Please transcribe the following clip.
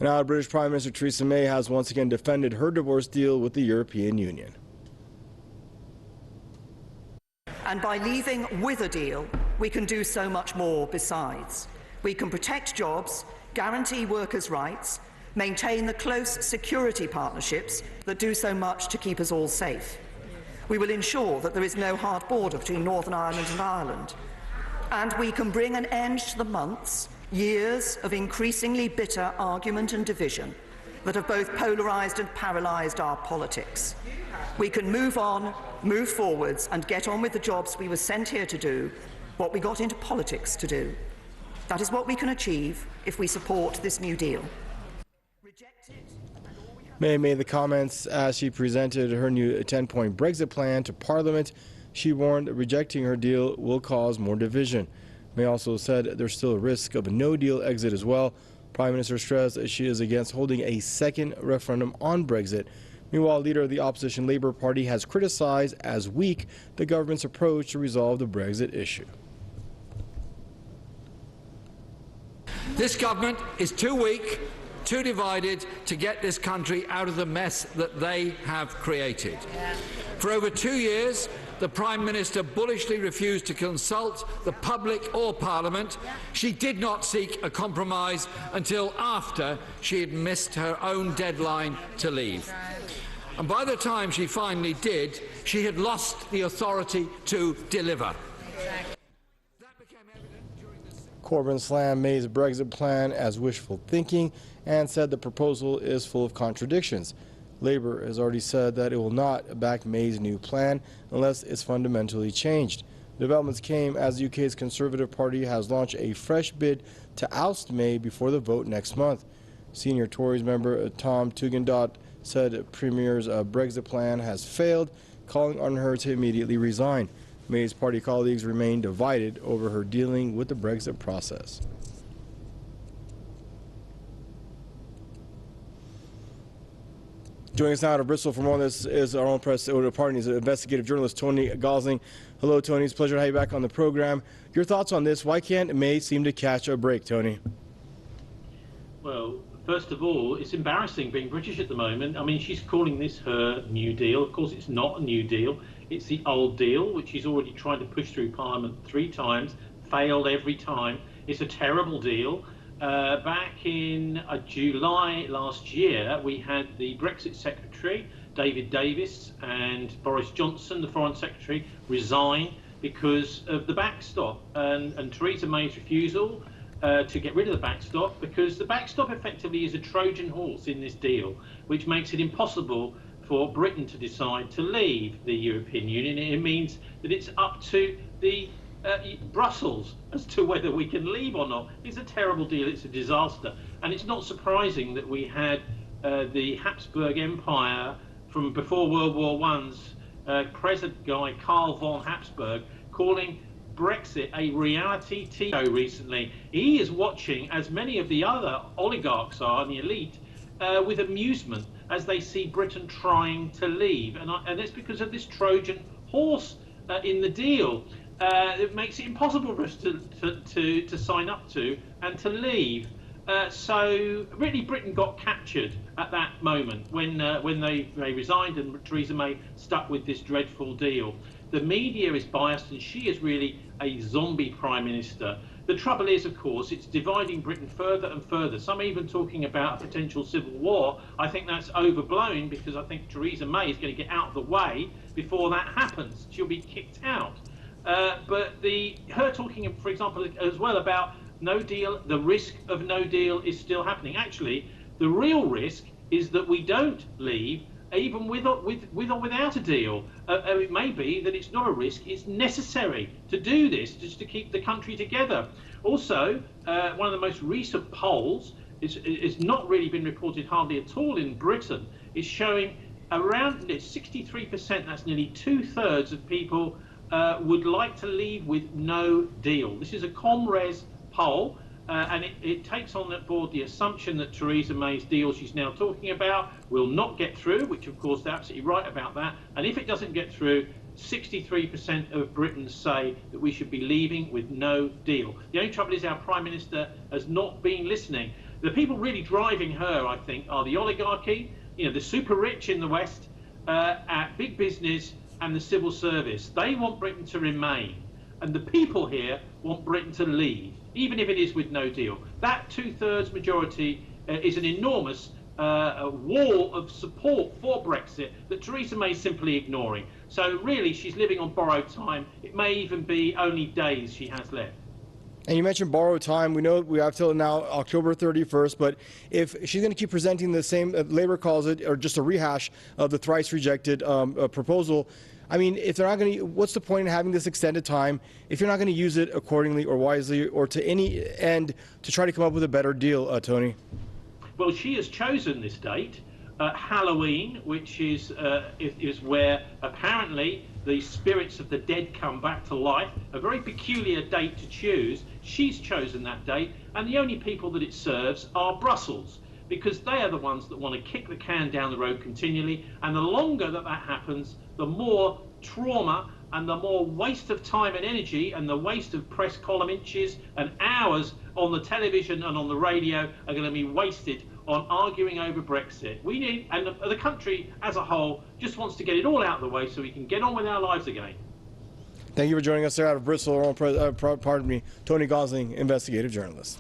And now British Prime Minister Theresa May has once again defended her divorce deal with the European Union. And by leaving with a deal, we can do so much more besides. We can protect jobs, guarantee workers' rights, maintain the close security partnerships that do so much to keep us all safe. We will ensure that there is no hard border between Northern Ireland and Ireland. And we can bring an end to the months, years of increasingly bitter argument and division that have both polarised and paralysed our politics. We can move on, move forwards and get on with the jobs we were sent here to do, what we got into politics to do. That is what we can achieve if we support this new deal. May made the comments as she presented her new 10-point Brexit plan to Parliament. She warned that rejecting her deal will cause more division. May also said there's still a risk of a no-deal exit as well. Prime Minister stressed that she is against holding a second referendum on Brexit. Meanwhile, leader of the opposition Labour Party has criticized as weak the government's approach to resolve the Brexit issue. This government is too weak, too divided to get this country out of the mess that they have created. For over 2 years, the Prime Minister bullishly refused to consult the public or Parliament. She did not seek a compromise until after she had missed her own deadline to leave. And by the time she finally did, she had lost the authority to deliver. Corbyn slammed May's Brexit plan as wishful thinking and said the proposal is full of contradictions. Labour has already said that it will not back May's new plan unless it's fundamentally changed. Developments came as the UK's Conservative Party has launched a fresh bid to oust May before the vote next month. Senior Tories member Tom Tugendhat said Premier's Brexit plan has failed, calling on her to immediately resign. May's party colleagues remain divided over her dealing with the Brexit process. Joining us now out of Bristol for more on this is our own press party's investigative journalist Tony Gosling. Hello, Tony. It's a pleasure to have you back on the program. Your thoughts on this? Why can't May seem to catch a break, Tony? Well, first of all, it's embarrassing being British at the moment. I mean, she's calling this her new deal. Of course, it's not a new deal. It's the old deal, which she's already tried to push through Parliament 3 times, failed every time. It's a terrible deal. Back in July last year, we had the Brexit Secretary, David Davis, and Boris Johnson, the Foreign Secretary, resign because of the backstop and Theresa May's refusal to get rid of the backstop, because the backstop effectively is a Trojan horse in this deal, which makes it impossible for Britain to decide to leave the European Union. It means that it's up to the Brussels as to whether we can leave or not. It's a terrible deal. It's a disaster. And it's not surprising that we had the Habsburg Empire from before World War I's president guy, Karl von Habsburg, calling Brexit a reality TV show recently. He is watching, as many of the other oligarchs are, and the elite, with amusement as they see Britain trying to leave. And it's because of this Trojan horse in the deal. It makes it impossible for us to sign up to and to leave. So really Britain got captured at that moment when they resigned and Theresa May stuck with this dreadful deal. The media is biased and she is really a zombie Prime Minister. The trouble is, of course, it's dividing Britain further and further. Some even talking about a potential civil war. I think that's overblown, because I think Theresa May is going to get out of the way before that happens. She'll be kicked out. But her talking, for example, as well about no deal, the risk of no deal is still happening. Actually, the real risk is that we don't leave, even with or without a deal. It may be that it's not a risk, it's necessary to do this, just to keep the country together. Also, one of the most recent polls, it's not really been reported hardly at all in Britain, is showing around 63%, that's nearly 2/3 of people would like to leave with no deal. This is a ComRes poll, and it takes on board the assumption that Theresa May's deal she's now talking about will not get through, which of course they're absolutely right about that. And if it doesn't get through, 63% of Britons say that we should be leaving with no deal. The only trouble is our Prime Minister has not been listening. The people really driving her, I think, are the oligarchy, the super rich in the West, big business and the civil service. They want Britain to remain. And the people here want Britain to leave, even if it is with no deal. That two-thirds majority is an enormous wall of support for Brexit that Theresa May is simply ignoring. So really, she's living on borrowed time. It may even be only days she has left. And you mentioned borrowed time. We know we have till now October 31st, but if she's going to keep presenting the same, Labour calls it, or just a rehash of the thrice rejected proposal, I mean, if they're not going to, what's the point in having this extended time if you're not going to use it accordingly or wisely or to any end to try to come up with a better deal, Tony? Well, she has chosen this date, Halloween, which is where apparently the spirits of the dead come back to life, a very peculiar date to choose. She's chosen that date, and the only people that it serves are Brussels, because they are the ones that want to kick the can down the road continually, and the longer that happens, the more trauma and the more waste of time and energy and the waste of press column inches and hours on the television and on the radio are going to be wasted on arguing over Brexit. We need, and the country as a whole just wants to get it all out of the way so we can get on with our lives again. Thank you for joining us there out of Bristol. Tony Gosling, investigative journalist.